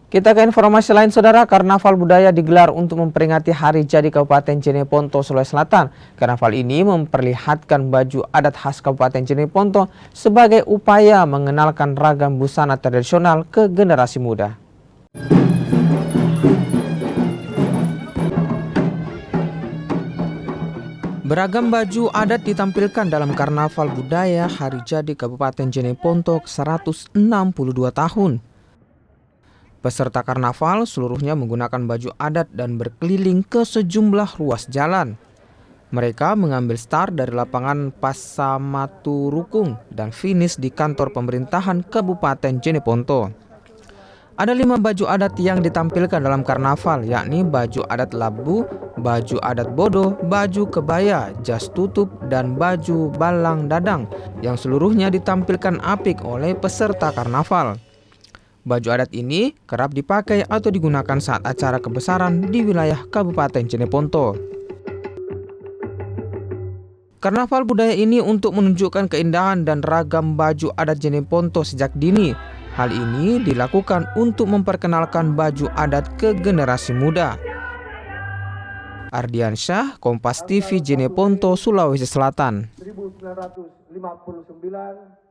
Kita ke informasi lain, Saudara. Karnaval budaya digelar untuk memperingati Hari Jadi Kabupaten Jeneponto, Sulawesi Selatan. Karnaval ini memperlihatkan baju adat khas Kabupaten Jeneponto sebagai upaya mengenalkan ragam busana tradisional ke generasi muda. Beragam baju adat ditampilkan dalam Karnaval budaya Hari Jadi Kabupaten Jeneponto ke-162 tahun. Peserta karnaval seluruhnya menggunakan baju adat dan berkeliling ke sejumlah ruas jalan. Mereka mengambil start dari lapangan Pasamaturukung dan finish di kantor pemerintahan Kabupaten Jeneponto. Ada 5 baju adat yang ditampilkan dalam karnaval, yakni baju adat Labu, baju adat Bodo, baju kebaya, jas tutup, dan baju balang dadang yang seluruhnya ditampilkan apik oleh peserta karnaval. Baju adat ini kerap dipakai atau digunakan saat acara kebesaran di wilayah Kabupaten Jeneponto. Karnaval budaya ini untuk menunjukkan keindahan dan ragam baju adat Jeneponto sejak dini. Hal ini dilakukan untuk memperkenalkan baju adat ke generasi muda. Ardiansyah, Kompas TV, Jeneponto, Sulawesi Selatan. 1959